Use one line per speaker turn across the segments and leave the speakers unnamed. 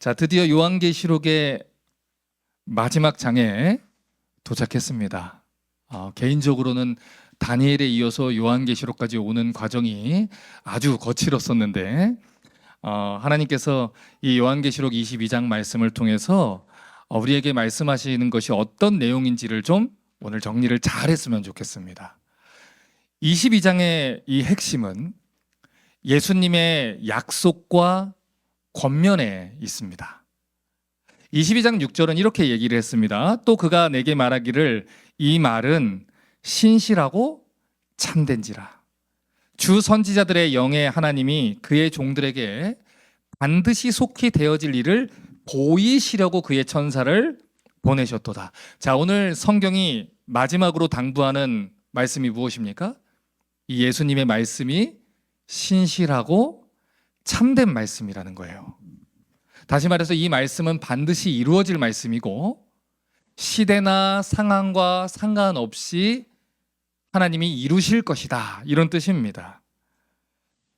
자, 드디어 요한계시록의 마지막 장에 도착했습니다. 개인적으로는 다니엘에 이어서 요한계시록까지 오는 과정이 아주 거칠었었는데 하나님께서 이 요한계시록 22장 말씀을 통해서 우리에게 말씀하시는 것이 어떤 내용인지를 좀 오늘 정리를 잘 했으면 좋겠습니다. 22장의 이 핵심은 예수님의 약속과 권면에 있습니다. 22장 6절은 이렇게 얘기를 했습니다. 또 그가 내게 말하기를 이 말은 신실하고 참된지라. 주 선지자들의 영의 하나님이 그의 종들에게 반드시 속히 되어질 일을 보이시려고 그의 천사를 보내셨도다. 자, 오늘 성경이 마지막으로 당부하는 말씀이 무엇입니까? 이 예수님의 말씀이 신실하고 참된 말씀이라는 거예요. 다시 말해서 이 말씀은 반드시 이루어질 말씀이고 시대나 상황과 상관없이 하나님이 이루실 것이다, 이런 뜻입니다.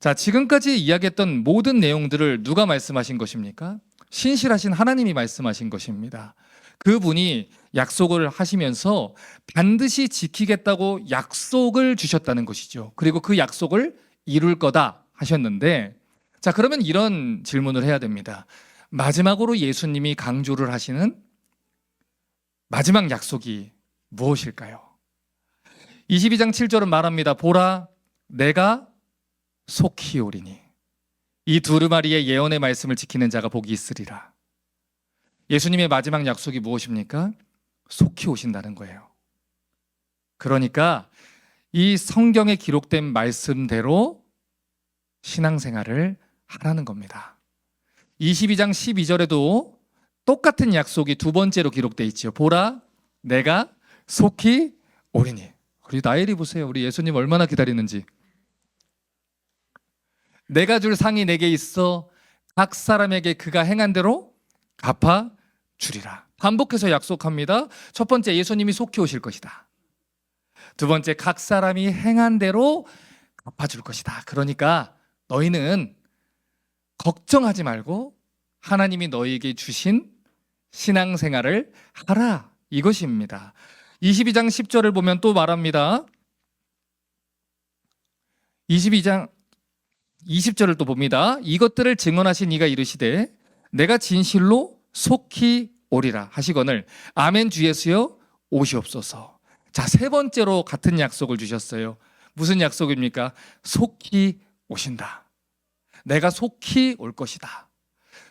자, 지금까지 이야기했던 모든 내용들을 누가 말씀하신 것입니까? 신실하신 하나님이 말씀하신 것입니다. 그분이 약속을 하시면서 반드시 지키겠다고 약속을 주셨다는 것이죠. 그리고 그 약속을 이룰 거다 하셨는데, 자, 그러면 이런 질문을 해야 됩니다. 마지막으로 예수님이 강조를 하시는 마지막 약속이 무엇일까요? 22장 7절은 말합니다. 보라, 내가 속히 오리니 이 두루마리의 예언의 말씀을 지키는 자가 복이 있으리라. 예수님의 마지막 약속이 무엇입니까? 속히 오신다는 거예요. 그러니까 이 성경에 기록된 말씀대로 신앙생활을 하라는 겁니다. 22장 12절에도 똑같은 약속이 두 번째로 기록되어 있죠. 보라, 내가 속히 오리니. 우리 나엘이 보세요. 우리 예수님 얼마나 기다리는지. 내가 줄 상이 내게 있어 각 사람에게 그가 행한 대로 갚아 주리라. 반복해서 약속합니다. 첫 번째, 예수님이 속히 오실 것이다. 두 번째, 각 사람이 행한 대로 갚아줄 것이다. 그러니까 너희는 걱정하지 말고 하나님이 너희에게 주신 신앙생활을 하라, 이것입니다. 22장 10절을 보면 또 말합니다. 22장 20절을 또 봅니다. 이것들을 증언하신 이가 이르시되 내가 진실로 속히 오리라 하시거늘 아멘 주 예수여 오시옵소서. 자, 세 번째로 같은 약속을 주셨어요. 무슨 약속입니까? 속히 오신다. 내가 속히 올 것이다.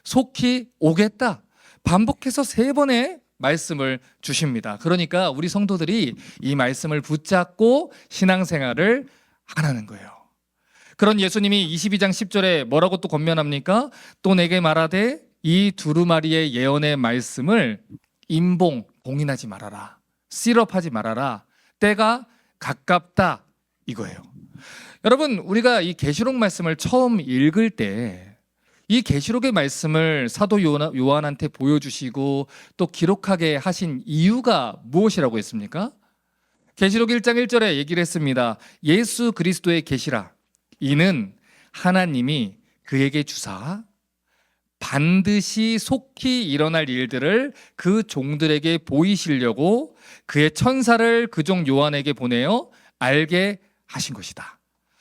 속히 오겠다. 반복해서 세 번의 말씀을 주십니다. 그러니까 우리 성도들이 이 말씀을 붙잡고 신앙생활을 하라는 거예요. 그런 예수님이 22장 10절에 뭐라고 또 권면합니까? 또 내게 말하되 이 두루마리의 예언의 말씀을 봉인하지 말아라. 셋업하지 말아라. 때가 가깝다, 이거예요. 여러분, 우리가 이 계시록 말씀을 처음 읽을 때 이 계시록의 말씀을 사도 요한한테 보여주시고 또 기록하게 하신 이유가 무엇이라고 했습니까? 계시록 1장 1절에 얘기를 했습니다. 예수 그리스도의 계시라. 이는 하나님이 그에게 주사 반드시 속히 일어날 일들을 그 종들에게 보이시려고 그의 천사를 그 종 요한에게 보내어 알게 하신 것이다.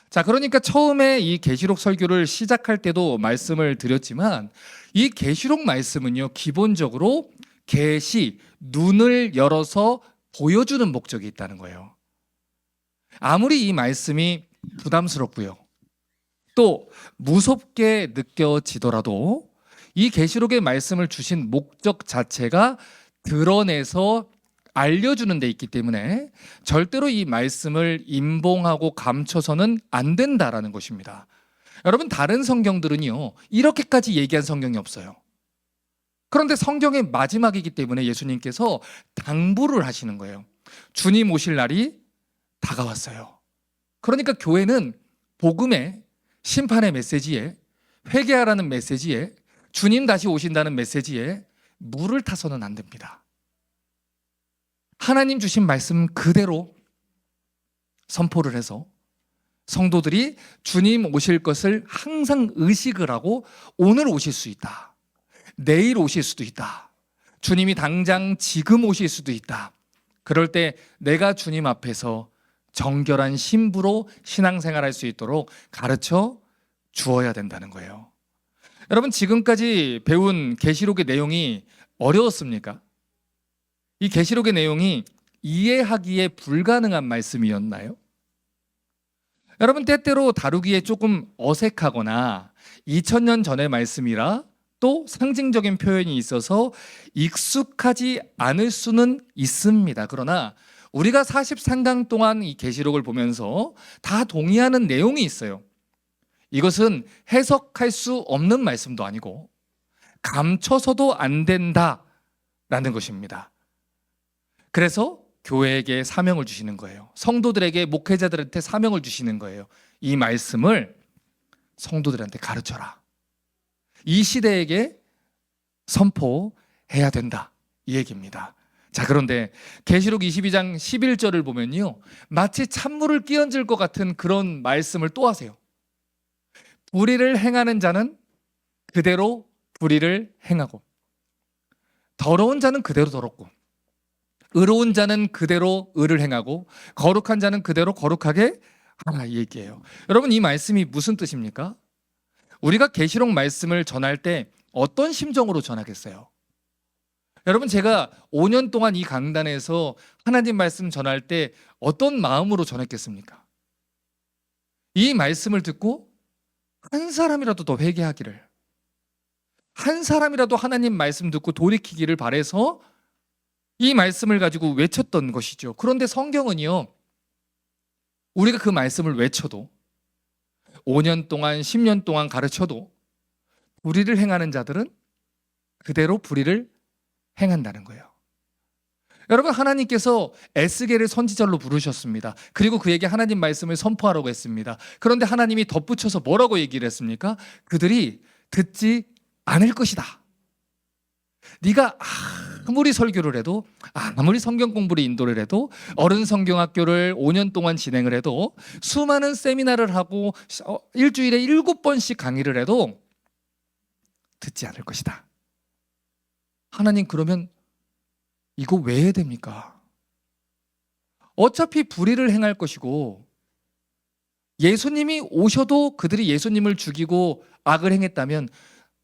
자, 그러니까 처음에 이 계시록 설교를 시작할 때도 말씀을 드렸지만 이 계시록 말씀은요, 기본적으로 계시, 눈을 열어서 보여주는 목적이 있다는 거예요. 아무리 이 말씀이 부담스럽고요, 또 무섭게 느껴지더라도 이 계시록의 말씀을 주신 목적 자체가 드러내서 알려주는 데 있기 때문에 절대로 이 말씀을 임봉하고 감춰서는 안 된다라는 것입니다. 여러분, 다른 성경들은요, 이렇게까지 얘기한 성경이 없어요. 그런데 성경의 마지막이기 때문에 예수님께서 당부를 하시는 거예요. 주님 오실 날이 다가왔어요. 그러니까 교회는 복음의 심판의 메시지에, 회개하라는 메시지에, 주님 다시 오신다는 메시지에 물을 타서는 안 됩니다. 하나님 주신 말씀 그대로 선포를 해서 성도들이 주님 오실 것을 항상 의식을 하고 오늘 오실 수 있다. 내일 오실 수도 있다. 주님이 당장 지금 오실 수도 있다. 그럴 때 내가 주님 앞에서 정결한 신부로 신앙생활할 수 있도록 가르쳐 주어야 된다는 거예요. 여러분, 지금까지 배운 계시록의 내용이 어려웠습니까? 이 계시록의 내용이 이해하기에 불가능한 말씀이었나요? 여러분, 때때로 다루기에 조금 어색하거나 2000년 전의 말씀이라 또 상징적인 표현이 있어서 익숙하지 않을 수는 있습니다. 그러나 우리가 43강 동안 이 계시록을 보면서 다 동의하는 내용이 있어요. 이것은 해석할 수 없는 말씀도 아니고 감춰서도 안 된다라는 것입니다. 그래서 교회에게 사명을 주시는 거예요. 성도들에게, 목회자들한테 사명을 주시는 거예요. 이 말씀을 성도들한테 가르쳐라. 이 시대에게 선포해야 된다. 이 얘기입니다. 자, 그런데 계시록 22장 11절을 보면요, 마치 찬물을 끼얹을 것 같은 그런 말씀을 또 하세요. 불의를 행하는 자는 그대로 불의를 행하고, 더러운 자는 그대로 더럽고, 의로운 자는 그대로 의를 행하고, 거룩한 자는 그대로 거룩하게 하라, 이 얘기예요. 여러분, 이 말씀이 무슨 뜻입니까? 우리가 계시록 말씀을 전할 때 어떤 심정으로 전하겠어요? 여러분, 제가 5년 동안 이 강단에서 하나님 말씀 전할 때 어떤 마음으로 전했겠습니까? 이 말씀을 듣고 한 사람이라도 더 회개하기를, 한 사람이라도 하나님 말씀 듣고 돌이키기를 바라서 이 말씀을 가지고 외쳤던 것이죠. 그런데 성경은요, 우리가 그 말씀을 외쳐도 5년 동안 10년 동안 가르쳐도 불의를 행하는 자들은 그대로 불의를 행한다는 거예요. 여러분, 하나님께서 에스겔을 선지자로 부르셨습니다. 그리고 그에게 하나님 말씀을 선포하라고 했습니다. 그런데 하나님이 덧붙여서 뭐라고 얘기를 했습니까? 그들이 듣지 않을 것이다. 네가 아무리 설교를 해도, 아무리 성경 공부를 인도를 해도, 어른 성경학교를 5년 동안 진행을 해도, 수많은 세미나를 하고 일주일에 7번씩 강의를 해도 듣지 않을 것이다. 하나님, 그러면 이거 왜 해야 됩니까? 어차피 불의를 행할 것이고, 예수님이 오셔도 그들이 예수님을 죽이고 악을 행했다면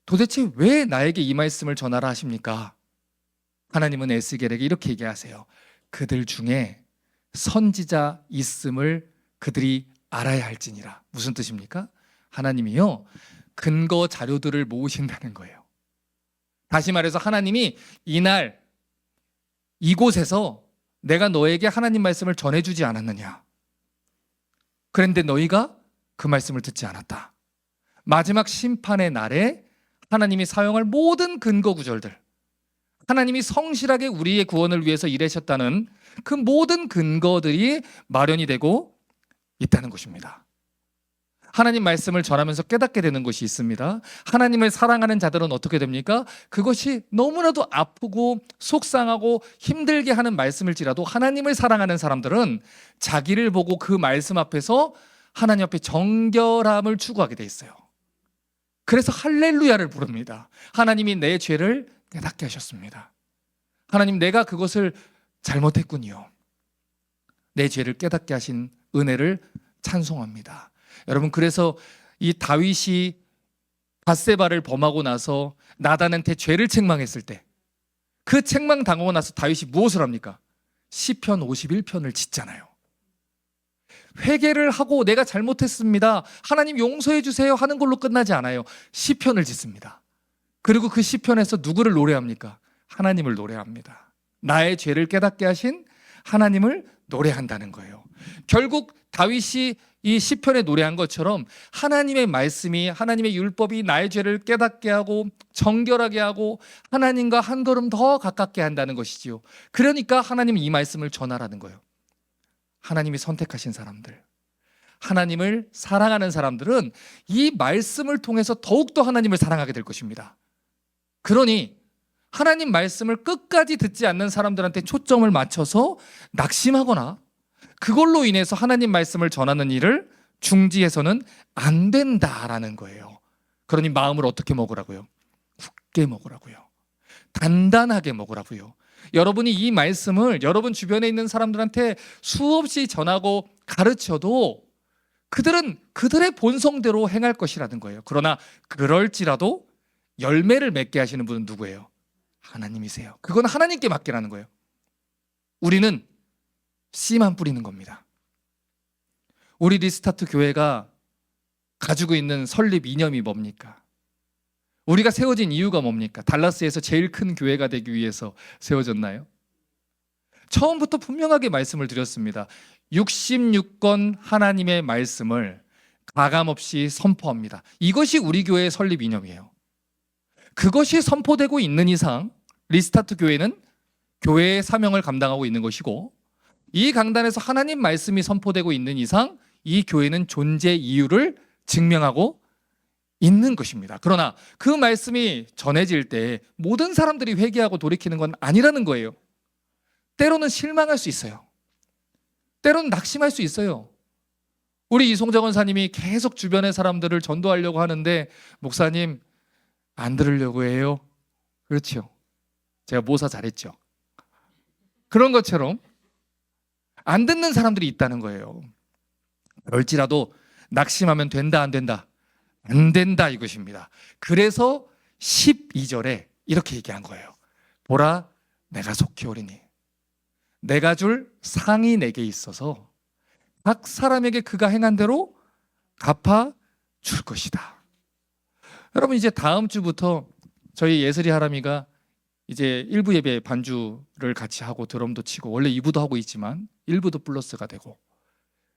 도대체 왜 나에게 이 말씀을 전하라 하십니까? 하나님은 에스겔에게 이렇게 얘기하세요. 그들 중에 선지자 있음을 그들이 알아야 할지니라. 무슨 뜻입니까? 하나님이요, 근거 자료들을 모으신다는 거예요. 다시 말해서 하나님이 이날 이곳에서 내가 너에게 하나님 말씀을 전해주지 않았느냐? 그런데 너희가 그 말씀을 듣지 않았다. 마지막 심판의 날에 하나님이 사용할 모든 근거 구절들, 하나님이 성실하게 우리의 구원을 위해서 일하셨다는 그 모든 근거들이 마련이 되고 있다는 것입니다. 하나님 말씀을 전하면서 깨닫게 되는 것이 있습니다. 하나님을 사랑하는 자들은 어떻게 됩니까? 그것이 너무나도 아프고 속상하고 힘들게 하는 말씀일지라도 하나님을 사랑하는 사람들은 자기를 보고 그 말씀 앞에서 하나님 앞에 정결함을 추구하게 돼 있어요. 그래서 할렐루야를 부릅니다. 하나님이 내 죄를 깨닫게 하셨습니다. 하나님, 내가 그것을 잘못했군요. 내 죄를 깨닫게 하신 은혜를 찬송합니다. 여러분, 그래서 이 다윗이 밧세바를 범하고 나서 나단한테 죄를 책망했을 때, 그 책망 당하고 나서 다윗이 무엇을 합니까? 시편 51편을 짓잖아요. 회개를 하고 내가 잘못했습니다, 하나님 용서해 주세요 하는 걸로 끝나지 않아요. 시편을 짓습니다. 그리고 그 시편에서 누구를 노래합니까? 하나님을 노래합니다. 나의 죄를 깨닫게 하신 하나님을 노래한다는 거예요. 결국 다윗이 이 시편에 노래한 것처럼 하나님의 말씀이, 하나님의 율법이 나의 죄를 깨닫게 하고 정결하게 하고 하나님과 한 걸음 더 가깝게 한다는 것이지요. 그러니까 하나님은 이 말씀을 전하라는 거예요. 하나님이 선택하신 사람들, 하나님을 사랑하는 사람들은 이 말씀을 통해서 더욱더 하나님을 사랑하게 될 것입니다. 그러니 하나님 말씀을 끝까지 듣지 않는 사람들한테 초점을 맞춰서 낙심하거나 그걸로 인해서 하나님 말씀을 전하는 일을 중지해서는 안 된다라는 거예요. 그러니 마음을 어떻게 먹으라고요? 적게 먹으라고요. 단단하게 먹으라고요. 여러분이 이 말씀을 여러분 주변에 있는 사람들한테 수없이 전하고 가르쳐도 그들은 그들의 본성대로 행할 것이라는 거예요. 그러나 그럴지라도 열매를 맺게 하시는 분은 누구예요? 하나님이세요. 그건 하나님께 맡기라는 거예요. 우리는 씨만 뿌리는 겁니다. 우리 리스타트 교회가 가지고 있는 설립 이념이 뭡니까? 우리가 세워진 이유가 뭡니까? 달라스에서 제일 큰 교회가 되기 위해서 세워졌나요? 처음부터 분명하게 말씀을 드렸습니다. 66권 하나님의 말씀을 가감없이 선포합니다. 이것이 우리 교회의 설립 이념이에요. 그것이 선포되고 있는 이상 리스타트 교회는 교회의 사명을 감당하고 있는 것이고, 이 강단에서 하나님 말씀이 선포되고 있는 이상 이 교회는 존재 이유를 증명하고 있는 것입니다. 그러나 그 말씀이 전해질 때 모든 사람들이 회개하고 돌이키는 건 아니라는 거예요. 때로는 실망할 수 있어요. 때로는 낙심할 수 있어요. 우리 이송정 원사님이 계속 주변의 사람들을 전도하려고 하는데, 목사님 안 들으려고 해요. 그렇죠. 제가 모사 잘했죠. 그런 것처럼 안 듣는 사람들이 있다는 거예요. 그럴지라도 낙심하면 된다 안 된다? 안 된다 이것입니다. 그래서 12절에 이렇게 얘기한 거예요. 보라, 내가 속히 오리니 내가 줄 상이 내게 있어서 각 사람에게 그가 행한 대로 갚아 줄 것이다. 여러분, 이제 다음 주부터 저희 예슬이 하람이가 이제 1부 예배 반주를 같이 하고 드럼도 치고, 원래 2부도 하고 있지만 1부도 플러스가 되고,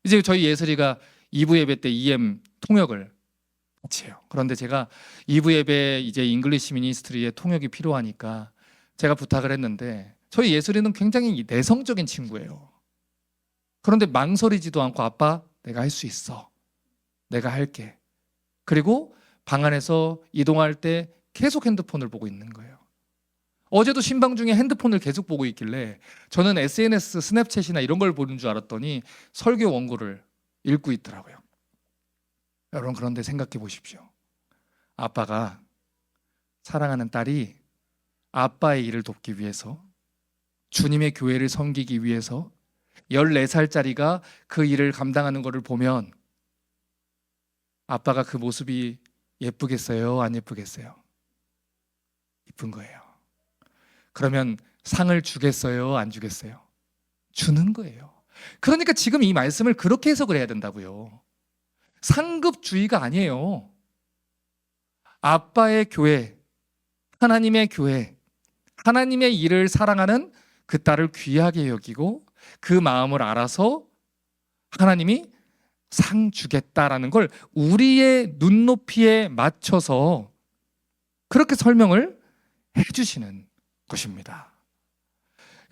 이제 저희 예슬이가 2부 예배 때 EM 통역을 같이 해요. 그런데 제가 2부 예배 이제 잉글리시 미니스트리에 통역이 필요하니까 제가 부탁을 했는데, 저희 예슬이는 굉장히 내성적인 친구예요. 그런데 망설이지도 않고 아빠 내가 할 수 있어. 내가 할게. 그리고 방 안에서 이동할 때 계속 핸드폰을 보고 있는 거예요. 어제도 신방 중에 핸드폰을 계속 보고 있길래 저는 SNS, 스냅챗이나 이런 걸 보는 줄 알았더니 설교 원고를 읽고 있더라고요. 여러분, 그런데 생각해 보십시오. 아빠가, 사랑하는 딸이 아빠의 일을 돕기 위해서, 주님의 교회를 섬기기 위해서 14살짜리가 그 일을 감당하는 것을 보면 아빠가 그 모습이 예쁘겠어요? 안 예쁘겠어요? 예쁜 거예요. 그러면 상을 주겠어요? 안 주겠어요? 주는 거예요. 그러니까 지금 이 말씀을 그렇게 해석을 해야 된다고요. 상급주의가 아니에요. 아빠의 교회, 하나님의 교회, 하나님의 일을 사랑하는 그 딸을 귀하게 여기고 그 마음을 알아서 하나님이 상 주겠다라는 걸 우리의 눈높이에 맞춰서 그렇게 설명을 해주시는 것입니다.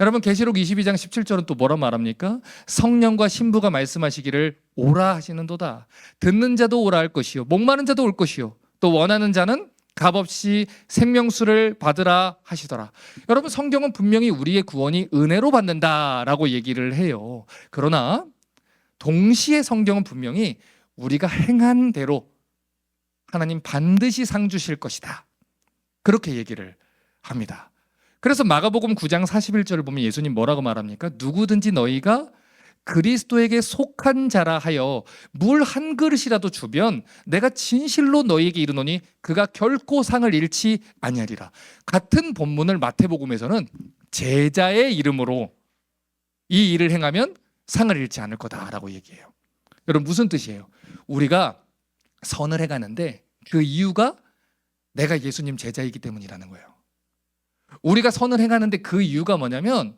여러분, 계시록 22장 17절은 또 뭐라 말합니까? 성령과 신부가 말씀하시기를 오라 하시는도다. 듣는 자도 오라 할 것이요, 목마른 자도 올 것이요, 또 원하는 자는 값없이 생명수를 받으라 하시더라. 여러분, 성경은 분명히 우리의 구원이 은혜로 받는다라고 얘기를 해요. 그러나 동시에 성경은 분명히 우리가 행한 대로 하나님 반드시 상 주실 것이다, 그렇게 얘기를 합니다. 그래서 마가복음 9장 41절을 보면 예수님 뭐라고 말합니까? 누구든지 너희가 그리스도에게 속한 자라 하여 물 한 그릇이라도 주면 내가 진실로 너희에게 이르노니 그가 결코 상을 잃지 아니하리라. 같은 본문을 마태복음에서는 제자의 이름으로 이 일을 행하면 상을 잃지 않을 거다라고 얘기해요. 여러분, 무슨 뜻이에요? 우리가 선을 해가는데 그 이유가 내가 예수님 제자이기 때문이라는 거예요. 우리가 선을 행하는데 그 이유가 뭐냐면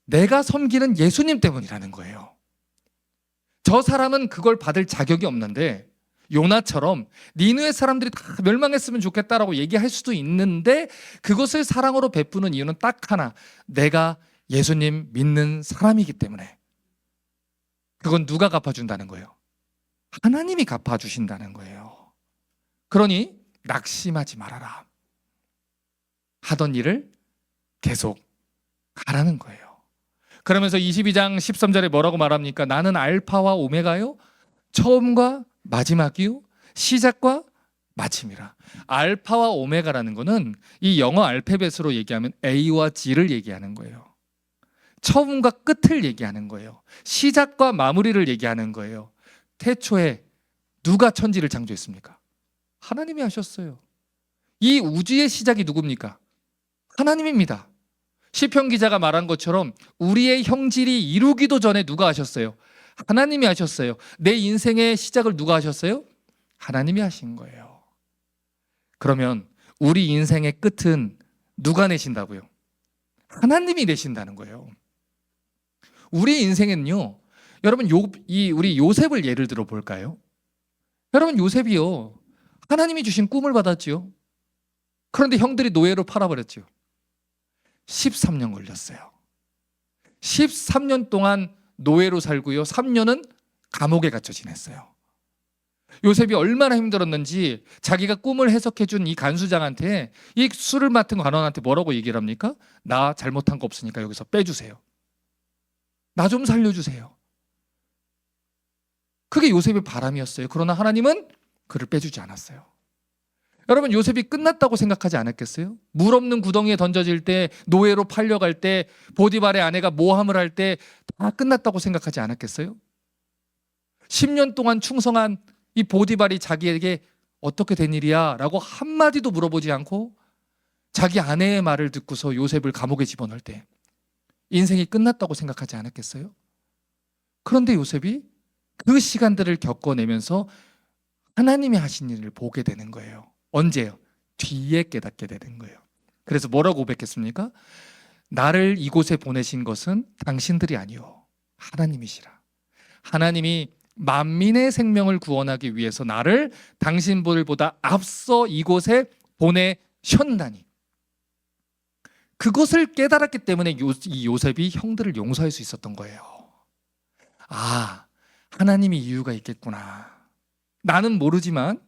내가 섬기는 예수님 때문이라는 거예요. 저 사람은 그걸 받을 자격이 없는데, 요나처럼 니느웨 사람들이 다 멸망했으면 좋겠다라고 얘기할 수도 있는데 그것을 사랑으로 베푸는 이유는 딱 하나, 내가 예수님 믿는 사람이기 때문에. 그건 누가 갚아준다는 거예요? 하나님이 갚아주신다는 거예요. 그러니 낙심하지 말아라. 하던 일을 계속 가라는 거예요. 그러면서 22장 13절에 뭐라고 말합니까? 나는 알파와 오메가요, 처음과 마지막이요, 시작과 마침이라. 알파와 오메가라는 거는 이 영어 알파벳으로 얘기하면 A와 G를 얘기하는 거예요. 처음과 끝을 얘기하는 거예요. 시작과 마무리를 얘기하는 거예요. 태초에 누가 천지를 창조했습니까? 하나님이 하셨어요. 이 우주의 시작이 누굽니까? 하나님입니다. 시편 기자가 말한 것처럼 우리의 형질이 이루기도 전에 누가 하셨어요? 하나님이 하셨어요. 내 인생의 시작을 누가 하셨어요? 하나님이 하신 거예요. 그러면 우리 인생의 끝은 누가 내신다고요? 하나님이 내신다는 거예요. 우리 인생은요, 여러분 우리 요셉을 예를 들어 볼까요? 여러분 요셉이요, 하나님이 주신 꿈을 받았지요. 그런데 형들이 노예로 팔아버렸죠. 13년 걸렸어요. 13년 동안 노예로 살고요, 3년은 감옥에 갇혀 지냈어요. 요셉이 얼마나 힘들었는지 자기가 꿈을 해석해준 이 간수장한테, 이 술을 맡은 관원한테 뭐라고 얘기를 합니까? 나 잘못한 거 없으니까 여기서 빼주세요. 나 좀 살려주세요. 그게 요셉의 바람이었어요. 그러나 하나님은 그를 빼주지 않았어요. 여러분 요셉이 끝났다고 생각하지 않았겠어요? 물 없는 구덩이에 던져질 때, 노예로 팔려갈 때, 보디발의 아내가 모함을 할 때 다 끝났다고 생각하지 않았겠어요? 10년 동안 충성한 이 보디발이 자기에게 어떻게 된 일이야? 라고 한마디도 물어보지 않고 자기 아내의 말을 듣고서 요셉을 감옥에 집어넣을 때 인생이 끝났다고 생각하지 않았겠어요? 그런데 요셉이 그 시간들을 겪어내면서 하나님이 하신 일을 보게 되는 거예요. 언제요? 뒤에 깨닫게 되는 거예요. 그래서 뭐라고 고백했습니까? 나를 이곳에 보내신 것은 당신들이 아니요, 하나님이시라. 하나님이 만민의 생명을 구원하기 위해서 나를 당신들보다 앞서 이곳에 보내셨나니. 그것을 깨달았기 때문에 이 요셉이 형들을 용서할 수 있었던 거예요. 아, 하나님이 이유가 있겠구나. 나는 모르지만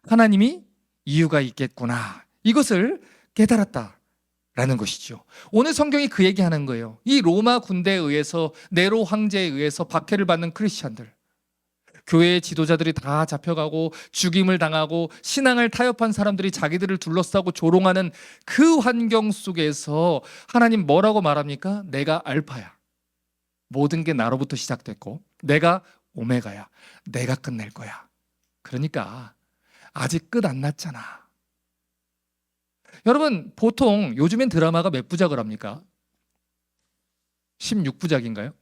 하나님이 이유가 있겠구나. 이것을 깨달았다라는 것이죠. 오늘 성경이 그 얘기하는 거예요. 이 로마 군대에 의해서, 네로 황제에 의해서 박해를 받는 크리스찬들, 교회의 지도자들이 다 잡혀가고 죽임을 당하고 신앙을 타협한 사람들이 자기들을 둘러싸고 조롱하는 그 환경 속에서 하나님 뭐라고 말합니까? 내가 알파야. 모든 게 나로부터 시작됐고 내가 오메가야. 내가 끝낼 거야. 그러니까 아직 끝 안 났잖아. 여러분 보통 요즘엔 드라마가 몇 부작을 합니까? 16부작인가요?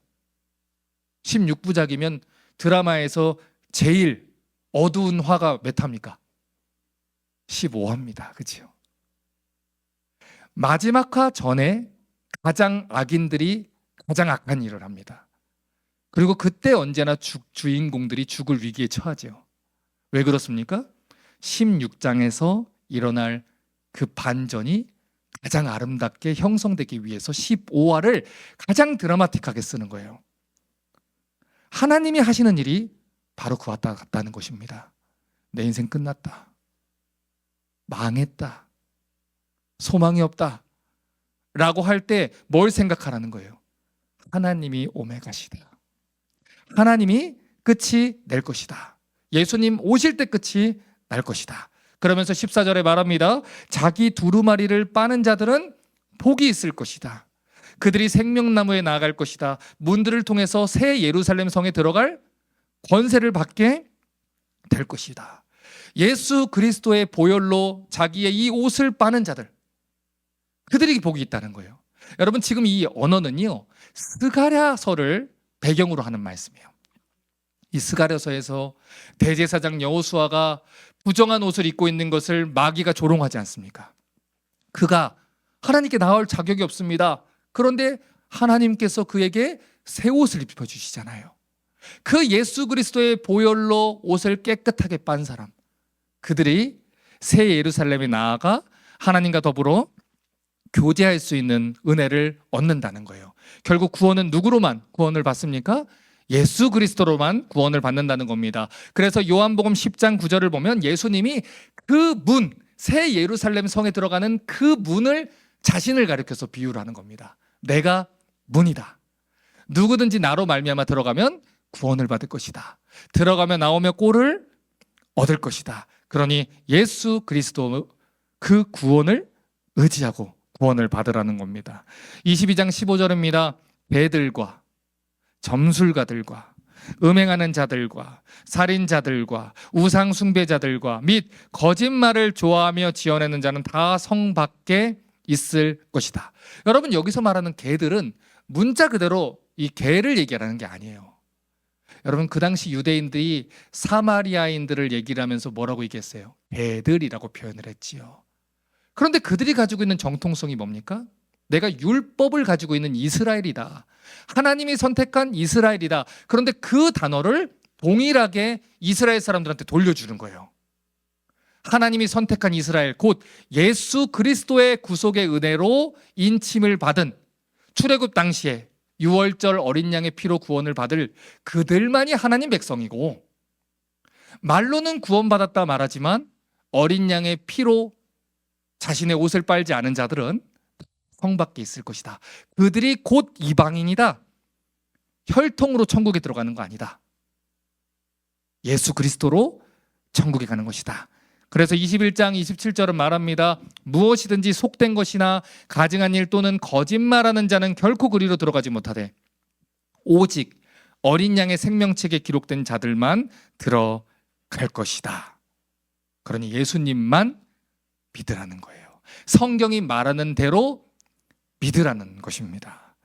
16부작이면 드라마에서 제일 어두운 화가 몇 화입니까? 15화입니다. 그렇죠? 마지막 화 전에 가장 악인들이 가장 악한 일을 합니다. 그리고 그때 언제나 주인공들이 죽을 위기에 처하죠. 왜 그렇습니까? 16장에서 일어날 그 반전이 가장 아름답게 형성되기 위해서 15화를 가장 드라마틱하게 쓰는 거예요. 하나님이 하시는 일이 바로 그와 같다는 것입니다. 내 인생 끝났다. 망했다. 소망이 없다. 라고 할 때 뭘 생각하라는 거예요? 하나님이 오메가시다. 하나님이 끝이 낼 것이다. 예수님 오실 때 끝이 날 것이다. 그러면서 14절에 말합니다. 자기 두루마리를 빠는 자들은 복이 있을 것이다. 그들이 생명나무에 나아갈 것이다. 문들을 통해서 새 예루살렘 성에 들어갈 권세를 받게 될 것이다. 예수 그리스도의 보혈로 자기의 이 옷을 빠는 자들, 그들이 복이 있다는 거예요. 여러분 지금 이 언어는요, 스가랴서를 배경으로 하는 말씀이에요. 이 스가랴서에서 대제사장 여호수아가 부정한 옷을 입고 있는 것을 마귀가 조롱하지 않습니까? 그가 하나님께 나올 자격이 없습니다. 그런데 하나님께서 그에게 새 옷을 입혀주시잖아요. 그 예수 그리스도의 보혈로 옷을 깨끗하게 빤 사람, 그들이 새 예루살렘에 나아가 하나님과 더불어 교제할 수 있는 은혜를 얻는다는 거예요. 결국 구원은 누구로만 구원을 받습니까? 예수 그리스도로만 구원을 받는다는 겁니다. 그래서 요한복음 10장 9절을 보면 예수님이 그 문, 새 예루살렘 성에 들어가는 그 문을 자신을 가리켜서 비유를 하는 겁니다. 내가 문이다. 누구든지 나로 말미암아 들어가면 구원을 받을 것이다. 들어가며 나오며 꼴을 얻을 것이다. 그러니 예수 그리스도 그 구원을 의지하고 구원을 받으라는 겁니다. 22장 15절입니다. 배들과 점술가들과 음행하는 자들과 살인자들과 우상 숭배자들과 및 거짓말을 좋아하며 지어내는 자는 다 성 밖에 있을 것이다. 여러분, 여기서 말하는 개들은 문자 그대로 이 개를 얘기하는 게 아니에요. 여러분, 그 당시 유대인들이 사마리아인들을 얘기를 하면서 뭐라고 얘기했어요? 개들이라고 표현을 했지요. 그런데 그들이 가지고 있는 정통성이 뭡니까? 내가 율법을 가지고 있는 이스라엘이다. 하나님이 선택한 이스라엘이다. 그런데 그 단어를 동일하게 이스라엘 사람들한테 돌려주는 거예요. 하나님이 선택한 이스라엘, 곧 예수 그리스도의 구속의 은혜로 인침을 받은 출애굽 당시에 6월절 어린 양의 피로 구원을 받을 그들만이 하나님 백성이고, 말로는 구원받았다 말하지만 어린 양의 피로 자신의 옷을 빨지 않은 자들은 성 밖에 있을 것이다. 그들이 곧 이방인이다. 혈통으로 천국에 들어가는 거 아니다. 예수 그리스도로 천국에 가는 것이다. 그래서 21장 27절은 말합니다. 무엇이든지 속된 것이나 가증한 일 또는 거짓말하는 자는 결코 그리로 들어가지 못하되 오직 어린 양의 생명책에 기록된 자들만 들어갈 것이다. 그러니 예수님만 믿으라는 거예요. 성경이 말하는 대로 믿으라는 것입니다.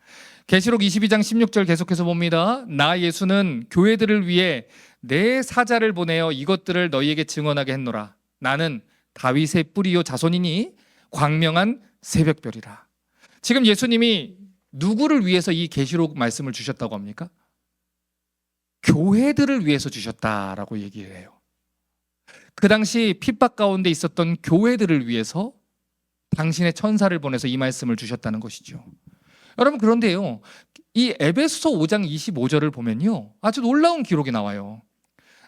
계시록 22장 16절 계속해서 봅니다. 나 예수는 교회들을 위해 내 사자를 보내어 이것들을 너희에게 증언하게 했노라. 나는 다윗의 뿌리요 자손이니 광명한 새벽별이라. 지금 예수님이 누구를 위해서 이 계시록 말씀을 주셨다고 합니까? 교회들을 위해서 주셨다라고 얘기를 해요. 그 당시 핍박 가운데 있었던 교회들을 위해서 당신의 천사를 보내서 이 말씀을 주셨다는 것이죠. 여러분, 그런데요, 이 에베소서 5장 25절을 보면요, 아주 놀라운 기록이 나와요.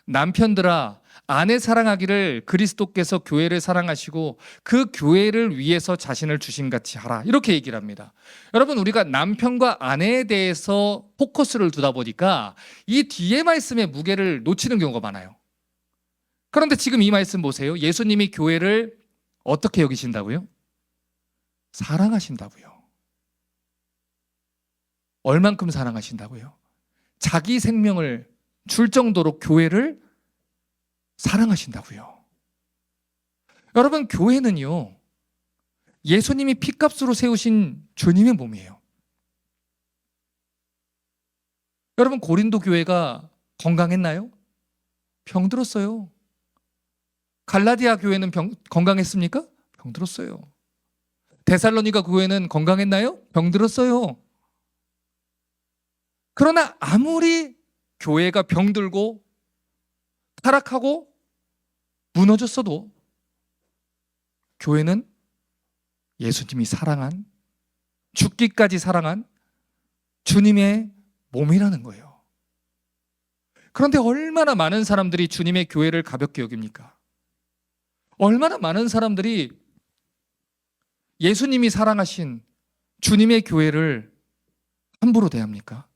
남편들아, 아내 사랑하기를 그리스도께서 교회를 사랑하시고 그 교회를 위해서 자신을 주신같이 하라, 이렇게 얘기를 합니다. 여러분, 우리가 남편과 아내에 대해서 포커스를 두다 보니까 이 뒤에 말씀의 무게를 놓치는 경우가 많아요. 그런데 지금 이 말씀 보세요. 예수님이 교회를 어떻게 여기신다고요? 사랑하신다고요. 얼만큼 사랑하신다고요? 자기 생명을 줄 정도로 교회를 사랑하신다고요. 여러분, 교회는요, 예수님이 피값으로 세우신 주님의 몸이에요. 여러분, 고린도 교회가 건강했나요? 병들었어요. 갈라디아 교회는 건강했습니까? 병들었어요. 데살로니가 교회는 건강했나요? 병들었어요. 그러나 아무리 교회가 병들고 타락하고 무너졌어도 교회는 예수님이 사랑한, 죽기까지 사랑한 주님의 몸이라는 거예요. 그런데 얼마나 많은 사람들이 주님의 교회를 가볍게 여깁니까? 얼마나 많은 사람들이 예수님이 사랑하신 주님의 교회를 함부로 대합니까?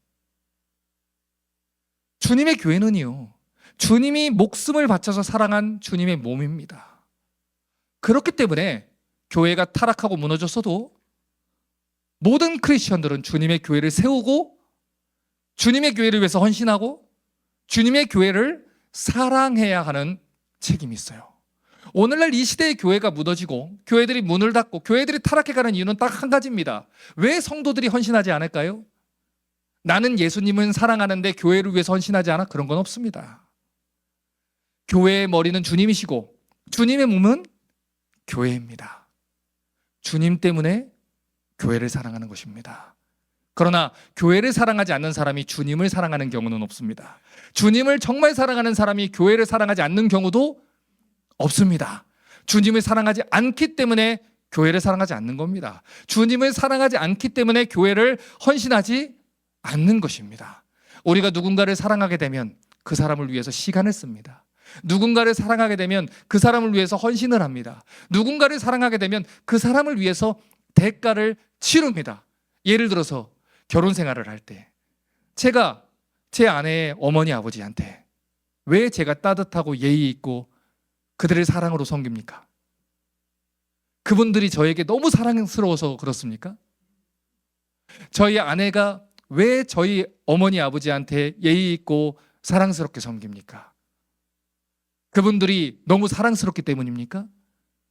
주님의 교회는요, 주님이 목숨을 바쳐서 사랑한 주님의 몸입니다. 그렇기 때문에 교회가 타락하고 무너졌어도 모든 크리스천들은 주님의 교회를 세우고 주님의 교회를 위해서 헌신하고 주님의 교회를 사랑해야 하는 책임이 있어요. 오늘날 이 시대의 교회가 무너지고 교회들이 문을 닫고 교회들이 타락해가는 이유는 딱 한 가지입니다. 왜 성도들이 헌신하지 않을까요? 나는 예수님은 사랑하는데 교회를 위해서 헌신하지 않아? 그런 건 없습니다. 교회의 머리는 주님이시고 주님의 몸은 교회입니다. 주님 때문에 교회를 사랑하는 것입니다. 그러나 교회를 사랑하지 않는 사람이 주님을 사랑하는 경우는 없습니다. 주님을 정말 사랑하는 사람이 교회를 사랑하지 않는 경우도 없습니다. 주님을 사랑하지 않기 때문에 교회를 사랑하지 않는 겁니다. 주님을 사랑하지 않기 때문에 교회를 헌신하지 않는 것입니다. 우리가 누군가를 사랑하게 되면 그 사람을 위해서 시간을 씁니다. 누군가를 사랑하게 되면 그 사람을 위해서 헌신을 합니다. 누군가를 사랑하게 되면 그 사람을 위해서 대가를 치릅니다. 예를 들어서 결혼 생활을 할 때 제가 제 아내의 어머니 아버지한테 왜 제가 따뜻하고 예의 있고 그들을 사랑으로 섬깁니까? 그분들이 저에게 너무 사랑스러워서 그렇습니까? 저희 아내가 왜 저희 어머니 아버지한테 예의 있고 사랑스럽게 섬깁니까? 그분들이 너무 사랑스럽기 때문입니까?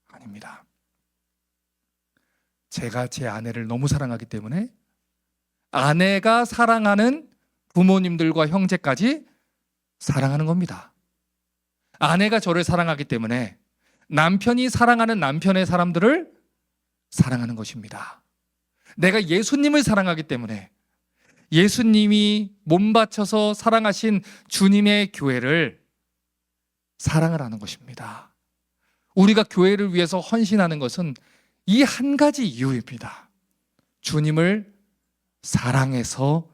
아닙니다. 제가 제 아내를 너무 사랑하기 때문에 아내가 사랑하는 부모님들과 형제까지 사랑하는 겁니다. 아내가 저를 사랑하기 때문에 남편이 사랑하는 남편의 사람들을 사랑하는 것입니다. 내가 예수님을 사랑하기 때문에 예수님이 몸 바쳐서 사랑하신 주님의 교회를 사랑을 하는 것입니다. 우리가 교회를 위해서 헌신하는 것은 이 한 가지 이유입니다. 주님을 사랑해서입니다.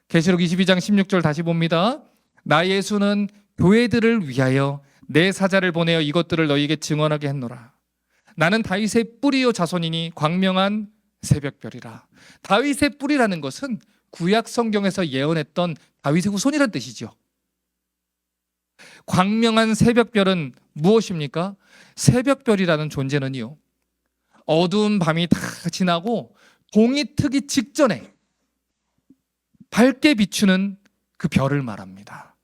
계시록 22장 16절 다시 봅니다. 나 예수는 교회들을 위하여 내 사자를 보내어 이것들을 너희에게 증언하게 했노라. 나는 다윗의 뿌리요 자손이니 광명한 새벽별이라. 다윗의 뿌리라는 것은 구약 성경에서 예언했던 다윗의 후손이라는 뜻이죠. 광명한 새벽별은 무엇입니까? 새벽별이라는 존재는요, 어두운 밤이 다 지나고 동이 트기 직전에 밝게 비추는 그 별을 말합니다.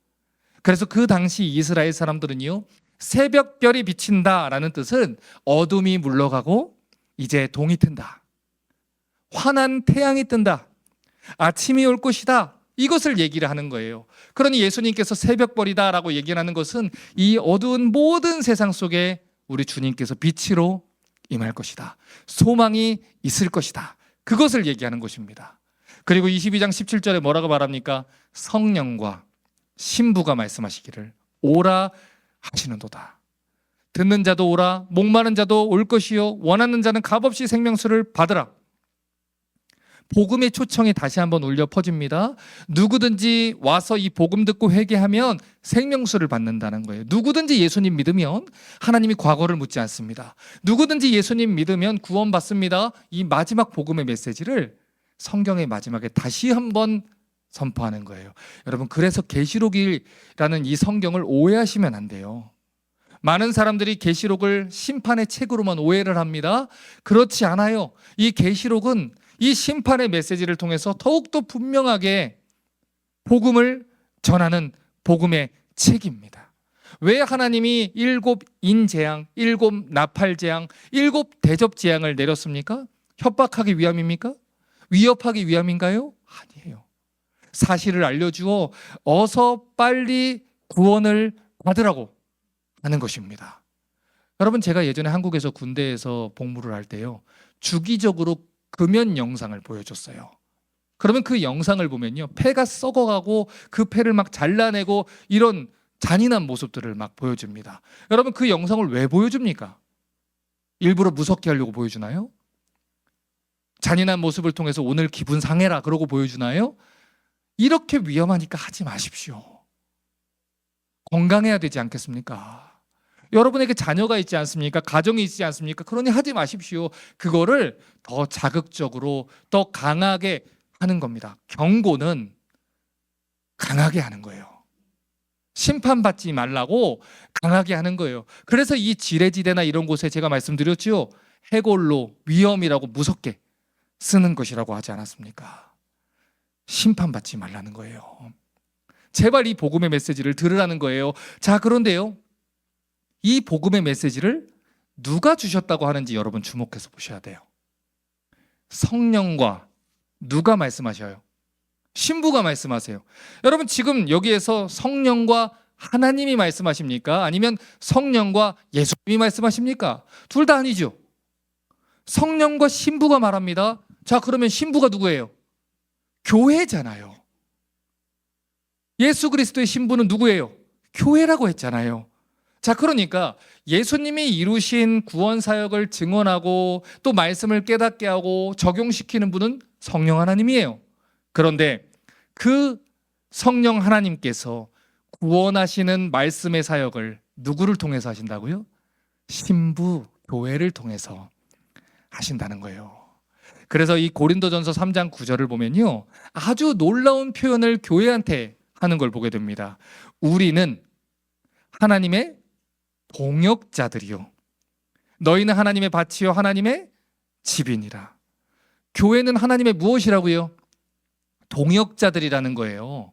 그래서 그 당시 이스라엘 사람들은요, 새벽별이 비친다라는 뜻은 어둠이 물러가고 이제 동이 튼다, 환한 태양이 뜬다, 아침이 올 것이다, 이것을 얘기를 하는 거예요. 그러니 예수님께서 새벽별이다라고 얘기하는 것은 이 어두운 모든 세상 속에 우리 주님께서 빛으로 임할 것이다, 소망이 있을 것이다, 그것을 얘기하는 것입니다. 그리고 22장 17절에 뭐라고 말합니까? 성령과 신부가 말씀하시기를 오라 하시는도다. 듣는 자도 오라, 목마른 자도 올 것이요, 원하는 자는 값없이 생명수를 받으라. 복음의 초청이 다시 한번 울려 퍼집니다. 누구든지 와서 이 복음 듣고 회개하면 생명수를 받는다는 거예요. 누구든지 예수님 믿으면 하나님이 과거를 묻지 않습니다. 누구든지 예수님 믿으면 구원받습니다. 이 마지막 복음의 메시지를 성경의 마지막에 다시 한번 선포하는 거예요. 여러분, 그래서 계시록이라는 이 성경을 오해하시면 안 돼요. 많은 사람들이 계시록을 심판의 책으로만 오해를 합니다. 그렇지 않아요. 이 계시록은 이 심판의 메시지를 통해서 더욱더 분명하게 복음을 전하는 복음의 책입니다. 왜 하나님이 7 인재앙, 7 나팔재앙, 7 대접재앙을 내렸습니까? 협박하기 위함입니까? 위협하기 위함인가요? 아니에요. 사실을 알려주어 어서 빨리 구원을 받으라고 하는 것입니다. 여러분, 제가 예전에 한국에서 군대에서 복무를 할 때요, 주기적으로 금연 영상을 보여줬어요. 그러면 그 영상을 보면요, 폐가 썩어가고 그 폐를 막 잘라내고 이런 잔인한 모습들을 막 보여줍니다. 여러분, 그 영상을 왜 보여줍니까? 일부러 무섭게 하려고 보여주나요? 잔인한 모습을 통해서 오늘 기분 상해라 그러고 보여주나요? 이렇게 위험하니까 하지 마십시오. 건강해야 되지 않겠습니까? 여러분에게 자녀가 있지 않습니까? 가정이 있지 않습니까? 그러니 하지 마십시오. 그거를 더 자극적으로 더 강하게 하는 겁니다. 경고는 강하게 하는 거예요. 심판받지 말라고 강하게 하는 거예요. 그래서 이 지레지대나 이런 곳에 제가 말씀드렸죠, 해골로 위험이라고 무섭게 쓰는 것이라고 하지 않았습니까? 심판받지 말라는 거예요. 제발 이 복음의 메시지를 들으라는 거예요. 자, 그런데요, 이 복음의 메시지를 누가 주셨다고 하는지 여러분 주목해서 보셔야 돼요. 성령과 누가 말씀하셔요? 신부가 말씀하세요. 여러분, 지금 여기에서 성령과 하나님이 말씀하십니까? 아니면 성령과 예수님이 말씀하십니까? 둘 다 아니죠. 성령과 신부가 말합니다. 자, 그러면 신부가 누구예요? 교회잖아요. 예수 그리스도의 신부는 누구예요? 교회라고 했잖아요. 자, 그러니까 예수님이 이루신 구원 사역을 증언하고 또 말씀을 깨닫게 하고 적용시키는 분은 성령 하나님이에요. 그런데 그 성령 하나님께서 구원하시는 말씀의 사역을 누구를 통해서 하신다고요? 신부, 교회를 통해서 하신다는 거예요. 그래서 이 고린도전서 3장 9절을 보면요, 아주 놀라운 표현을 교회한테 하는 걸 보게 됩니다. 우리는 하나님의 동역자들이요 너희는 하나님의 밭이요 하나님의 집이니라. 교회는 하나님의 무엇이라고요? 동역자들이라는 거예요.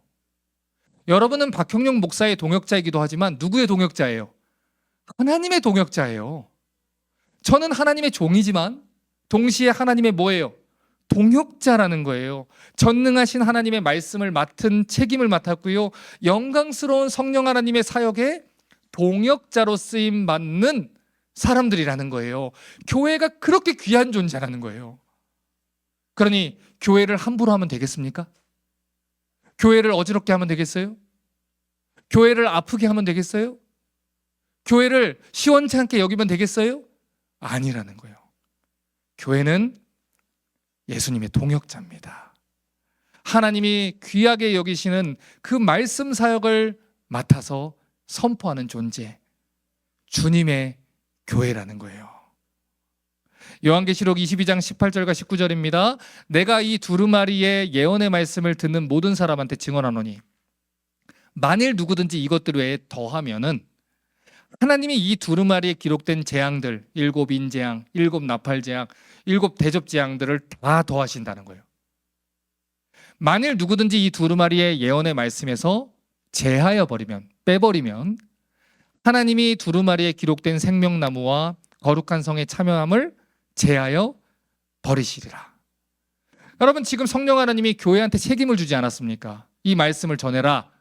여러분은 박형룡 목사의 동역자이기도 하지만 누구의 동역자예요? 하나님의 동역자예요. 저는 하나님의 종이지만 동시에 하나님의 뭐예요? 동역자라는 거예요. 전능하신 하나님의 말씀을 맡은 책임을 맡았고요. 영광스러운 성령 하나님의 사역에 동역자로 쓰임 받는 사람들이라는 거예요. 교회가 그렇게 귀한 존재라는 거예요. 그러니 교회를 함부로 하면 되겠습니까? 교회를 어지럽게 하면 되겠어요? 교회를 아프게 하면 되겠어요? 교회를 시원치 않게 여기면 되겠어요? 아니라는 거예요. 교회는 예수님의 동역자입니다. 하나님이 귀하게 여기시는 그 말씀 사역을 맡아서 선포하는 존재, 주님의 교회라는 거예요. 요한계시록 22장 18절과 19절입니다. 내가 이 두루마리의 예언의 말씀을 듣는 모든 사람한테 증언하노니 만일 누구든지 이것들 외에 더하면은 하나님이 이 두루마리에 기록된 재앙들, 7 인재앙, 7 나팔재앙, 7 대접재앙들을 다 더하신다는 거예요. 만일 누구든지 이 두루마리의 예언의 말씀에서 제하여 버리면, 빼버리면 하나님이 두루마리에 기록된 생명나무와 거룩한 성의 참여함을 제하여 버리시리라. 여러분, 지금 성령 하나님이 교회한테 책임을 주지 않았습니까? 이 말씀을 전해라.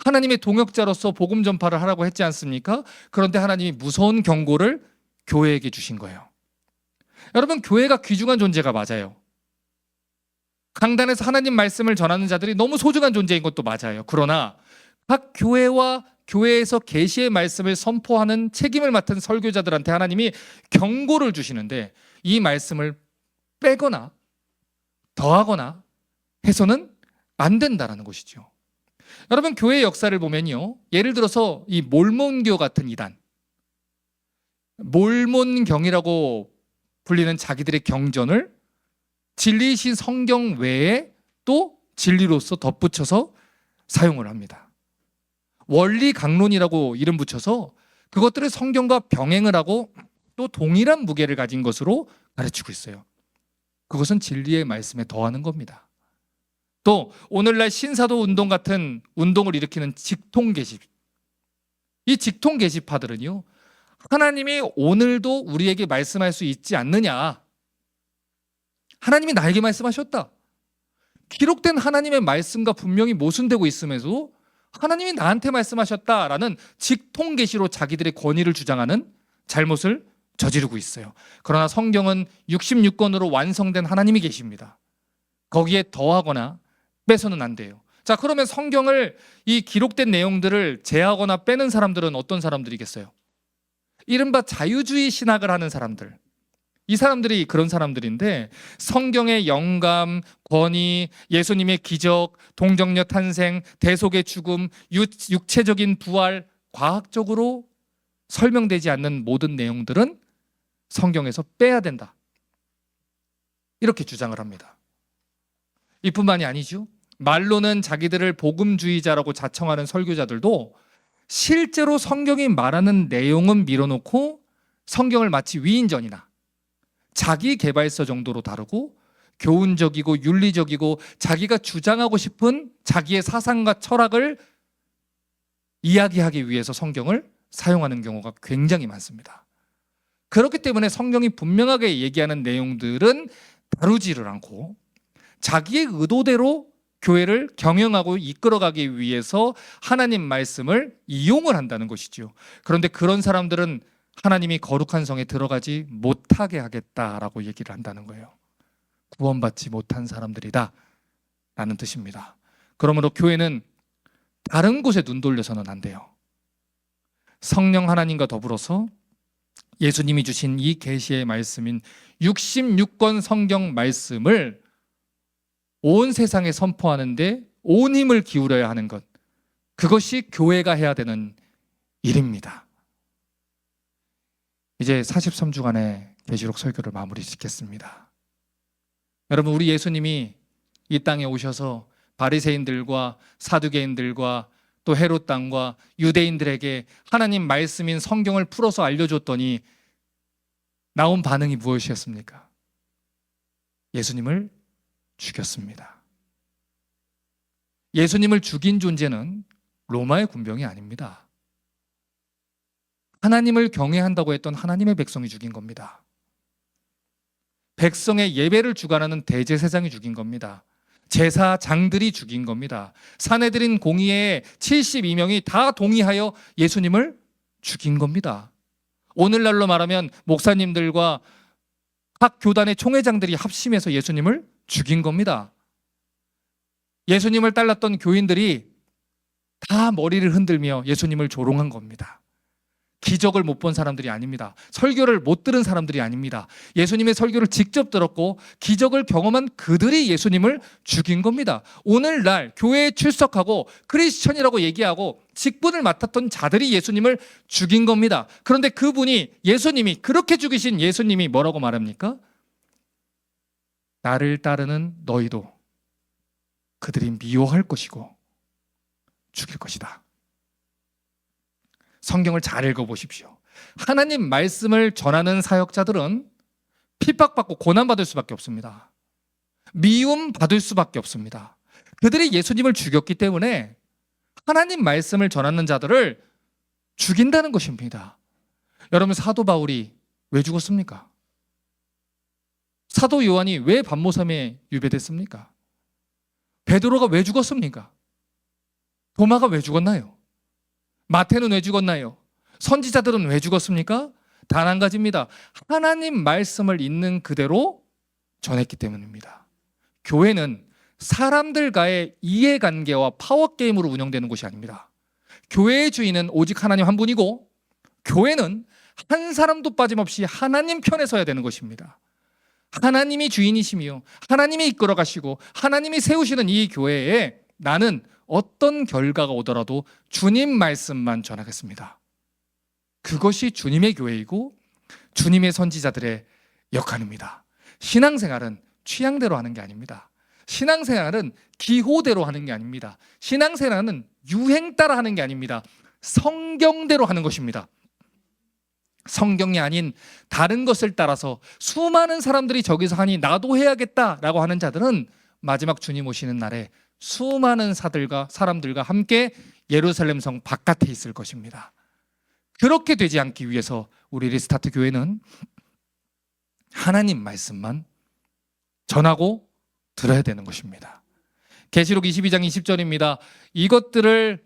하나님의 동역자로서 복음 전파를 하라고 했지 않습니까? 그런데 하나님이 무서운 경고를 교회에게 주신 거예요. 여러분, 교회가 귀중한 존재가 맞아요. 강단에서 하나님 말씀을 전하는 자들이 너무 소중한 존재인 것도 맞아요. 그러나 각 교회와 교회에서 계시의 말씀을 선포하는 책임을 맡은 설교자들한테 하나님이 경고를 주시는데 이 말씀을 빼거나 더하거나 해서는 안 된다라는 것이죠. 여러분, 교회 역사를 보면요, 예를 들어서 이 몰몬교 같은 이단, 몰몬경이라고 불리는 자기들의 경전을 진리이신 성경 외에 또 진리로서 덧붙여서 사용을 합니다. 원리 강론이라고 이름 붙여서 그것들을 성경과 병행을 하고 또 동일한 무게를 가진 것으로 가르치고 있어요. 그것은 진리의 말씀에 더하는 겁니다. 또 오늘날 신사도 운동 같은 운동을 일으키는 직통 게시판, 이 직통 게시파들은요, 하나님이 오늘도 우리에게 말씀할 수 있지 않느냐, 하나님이 나에게 말씀하셨다, 기록된 하나님의 말씀과 분명히 모순되고 있음에도 하나님이 나한테 말씀하셨다라는 직통 계시로 자기들의 권위를 주장하는 잘못을 저지르고 있어요. 그러나 성경은 66권으로 완성된 하나님이 계십니다. 거기에 더하거나 빼서는 안 돼요. 자, 그러면 성경을, 이 기록된 내용들을 제하거나 빼는 사람들은 어떤 사람들이겠어요? 이른바 자유주의 신학을 하는 사람들. 이 사람들이 그런 사람들인데, 성경의 영감, 권위, 예수님의 기적, 동정녀 탄생, 대속의 죽음, 육체적인 부활, 과학적으로 설명되지 않는 모든 내용들은 성경에서 빼야 된다, 이렇게 주장을 합니다. 이뿐만이 아니죠. 말로는 자기들을 복음주의자라고 자청하는 설교자들도 실제로 성경이 말하는 내용은 밀어놓고 성경을 마치 위인전이나 자기 개발서 정도로 다루고 교훈적이고 윤리적이고 자기가 주장하고 싶은 자기의 사상과 철학을 이야기하기 위해서 성경을 사용하는 경우가 굉장히 많습니다. 그렇기 때문에 성경이 분명하게 얘기하는 내용들은 다루지를 않고 자기의 의도대로 교회를 경영하고 이끌어가기 위해서 하나님 말씀을 이용을 한다는 것이죠. 그런데 그런 사람들은 하나님이 거룩한 성에 들어가지 못하게 하겠다라고 얘기를 한다는 거예요. 구원받지 못한 사람들이다 라는 뜻입니다. 그러므로 교회는 다른 곳에 눈 돌려서는 안 돼요. 성령 하나님과 더불어서 예수님이 주신 이 계시의 말씀인 66권 성경 말씀을 온 세상에 선포하는데 온 힘을 기울여야 하는 것, 그것이 교회가 해야 되는 일입니다. 이제 43주간의 계시록 설교를 마무리 짓겠습니다. 여러분, 우리 예수님이 이 땅에 오셔서 바리새인들과 사두개인들과 또 헤롯 땅과 유대인들에게 하나님 말씀인 성경을 풀어서 알려줬더니 나온 반응이 무엇이었습니까? 예수님을 죽였습니다. 예수님을 죽인 존재는 로마의 군병이 아닙니다. 하나님을 경외한다고 했던 하나님의 백성이 죽인 겁니다. 백성의 예배를 주관하는 대제사장이 죽인 겁니다. 제사장들이 죽인 겁니다. 사내들인 공의회 72명이 다 동의하여 예수님을 죽인 겁니다. 오늘날로 말하면 목사님들과 각 교단의 총회장들이 합심해서 예수님을 죽인 겁니다. 예수님을 따랐던 교인들이 다 머리를 흔들며 예수님을 조롱한 겁니다. 기적을 못 본 사람들이 아닙니다. 설교를 못 들은 사람들이 아닙니다. 예수님의 설교를 직접 들었고 기적을 경험한 그들이 예수님을 죽인 겁니다. 오늘날 교회에 출석하고 크리스천이라고 얘기하고 직분을 맡았던 자들이 예수님을 죽인 겁니다. 그런데 그분이, 예수님이, 그렇게 죽이신 예수님이 뭐라고 말합니까? 나를 따르는 너희도 그들이 미워할 것이고 죽일 것이다. 성경을 잘 읽어보십시오. 하나님 말씀을 전하는 사역자들은 핍박받고 고난받을 수밖에 없습니다. 미움받을 수밖에 없습니다. 그들이 예수님을 죽였기 때문에 하나님 말씀을 전하는 자들을 죽인다는 것입니다. 여러분, 사도 바울이 왜 죽었습니까? 사도 요한이 왜 반모섬에 유배됐습니까? 베드로가 왜 죽었습니까? 도마가 왜 죽었나요? 마태는 왜 죽었나요? 선지자들은 왜 죽었습니까? 단 한 가지입니다. 하나님 말씀을 있는 그대로 전했기 때문입니다. 교회는 사람들과의 이해관계와 파워게임으로 운영되는 곳이 아닙니다. 교회의 주인은 오직 하나님 한 분이고 교회는 한 사람도 빠짐없이 하나님 편에 서야 되는 것입니다. 하나님이 주인이시며 하나님이 이끌어 가시고 하나님이 세우시는 이 교회에 나는 어떤 결과가 오더라도 주님 말씀만 전하겠습니다. 그것이 주님의 교회이고 주님의 선지자들의 역할입니다. 신앙생활은 취향대로 하는 게 아닙니다. 신앙생활은 기호대로 하는 게 아닙니다. 신앙생활은 유행 따라 하는 게 아닙니다. 성경대로 하는 것입니다. 성경이 아닌 다른 것을 따라서 수많은 사람들이 저기서 하니 나도 해야겠다라고 하는 자들은 마지막 주님 오시는 날에 수많은 사람들과 함께 예루살렘 성 바깥에 있을 것입니다. 그렇게 되지 않기 위해서 우리 리스타트 교회는 하나님 말씀만 전하고 들어야 되는 것입니다. 계시록 22장 20절입니다. 이것들을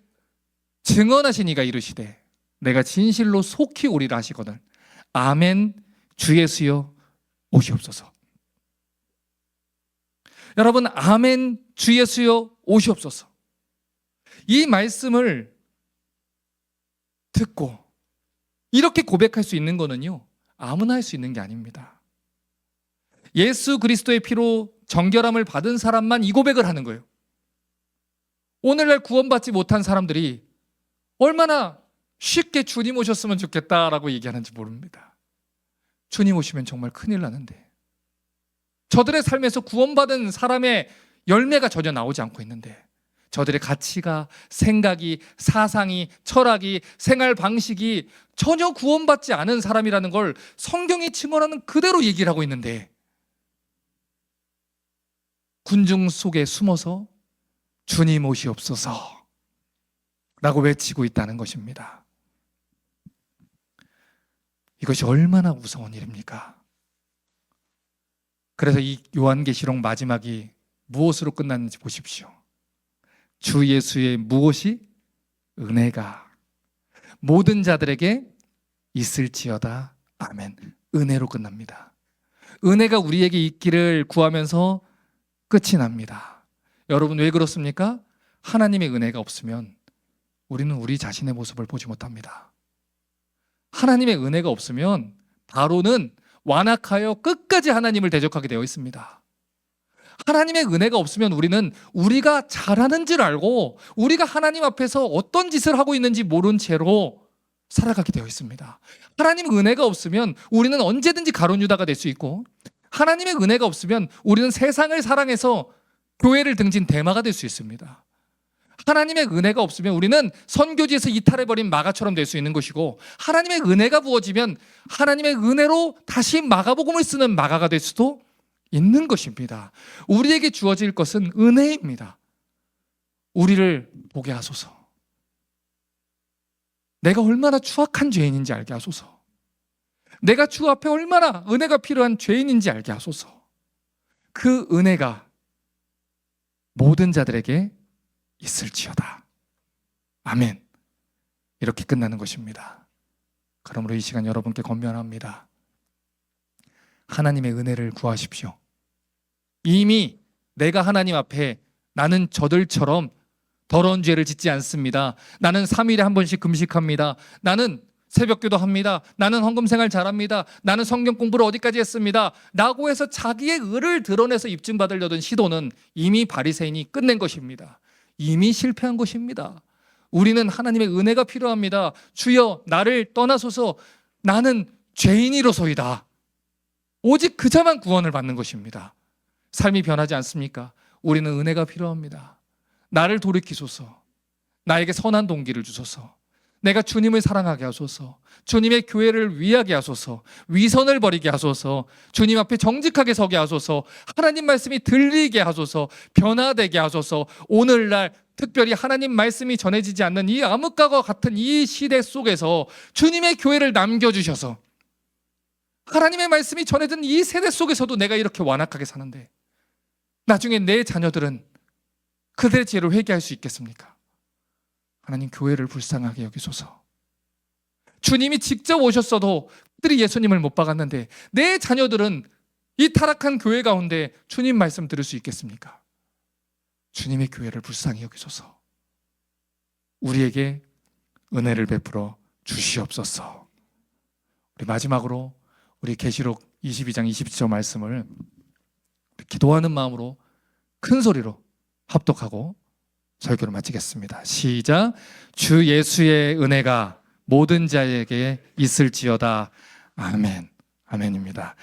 증언하신 이가 이르시되 내가 진실로 속히 오리라 하시거늘 아멘 주 예수여 오시옵소서. 여러분, 아멘 주 예수여 오시옵소서. 이 말씀을 듣고 이렇게 고백할 수 있는 거는요, 아무나 할 수 있는 게 아닙니다. 예수 그리스도의 피로 정결함을 받은 사람만 이 고백을 하는 거예요. 오늘날 구원받지 못한 사람들이 얼마나 쉽게 주님 오셨으면 좋겠다라고 얘기하는지 모릅니다. 주님 오시면 정말 큰일 나는데, 저들의 삶에서 구원받은 사람의 열매가 전혀 나오지 않고 있는데, 저들의 가치가, 생각이, 사상이, 철학이, 생활 방식이 전혀 구원받지 않은 사람이라는 걸 성경이 증언하는 그대로 얘기를 하고 있는데, 군중 속에 숨어서 주님 오시옵소서 라고 외치고 있다는 것입니다. 이것이 얼마나 무서운 일입니까? 그래서 이 요한계시록 마지막이 무엇으로 끝났는지 보십시오. 주 예수의 무엇이? 은혜가 모든 자들에게 있을지어다. 아멘. 은혜로 끝납니다. 은혜가 우리에게 있기를 구하면서 끝이 납니다. 여러분, 왜 그렇습니까? 하나님의 은혜가 없으면 우리는 우리 자신의 모습을 보지 못합니다. 하나님의 은혜가 없으면 바로는 완악하여 끝까지 하나님을 대적하게 되어 있습니다. 하나님의 은혜가 없으면 우리는 우리가 잘하는 줄 알고 우리가 하나님 앞에서 어떤 짓을 하고 있는지 모른 채로 살아가게 되어 있습니다. 하나님의 은혜가 없으면 우리는 언제든지 가룟 유다가 될 수 있고, 하나님의 은혜가 없으면 우리는 세상을 사랑해서 교회를 등진 대마가 될 수 있습니다. 하나님의 은혜가 없으면 우리는 선교지에서 이탈해버린 마가처럼 될 수 있는 것이고, 하나님의 은혜가 부어지면 하나님의 은혜로 다시 마가복음을 쓰는 마가가 될 수도 있는 것입니다. 우리에게 주어질 것은 은혜입니다. 우리를 보게 하소서. 내가 얼마나 추악한 죄인인지 알게 하소서. 내가 주 앞에 얼마나 은혜가 필요한 죄인인지 알게 하소서. 그 은혜가 모든 자들에게 있을지어다. 아멘. 이렇게 끝나는 것입니다. 그러므로 이 시간 여러분께 권면합니다. 하나님의 은혜를 구하십시오. 이미 내가 하나님 앞에 나는 저들처럼 더러운 죄를 짓지 않습니다. 나는 3일에 한 번씩 금식합니다. 나는 새벽기도 합니다. 나는 헌금생활 잘합니다. 나는 성경 공부를 어디까지 했습니다. 라고 해서 자기의 의를 드러내서 입증받으려던 시도는 이미 바리새인이 끝낸 것입니다. 이미 실패한 것입니다. 우리는 하나님의 은혜가 필요합니다. 주여 나를 떠나소서, 나는 죄인이로소이다. 오직 그자만 구원을 받는 것입니다. 삶이 변하지 않습니까? 우리는 은혜가 필요합니다. 나를 돌이키소서. 나에게 선한 동기를 주소서. 내가 주님을 사랑하게 하소서. 주님의 교회를 위하게 하소서. 위선을 버리게 하소서. 주님 앞에 정직하게 서게 하소서. 하나님 말씀이 들리게 하소서. 변화되게 하소서. 오늘날 특별히 하나님 말씀이 전해지지 않는 이 암흑가와 같은 이 시대 속에서 주님의 교회를 남겨주셔서 하나님의 말씀이 전해진 이 세대 속에서도 내가 이렇게 완악하게 사는데 나중에 내 자녀들은 그들의 죄를 회개할 수 있겠습니까? 하나님 교회를 불쌍하게 여기소서. 주님이 직접 오셨어도 그들이 예수님을 못 박았는데 내 자녀들은 이 타락한 교회 가운데 주님 말씀 들을 수 있겠습니까? 주님의 교회를 불쌍히 여기소서. 우리에게 은혜를 베풀어 주시옵소서. 우리 마지막으로 우리 계시록 22장 27절 말씀을 기도하는 마음으로 큰 소리로 합독하고 설교를 마치겠습니다. 시작. 주 예수의 은혜가 모든 자에게 있을지어다. 아멘. 아멘입니다.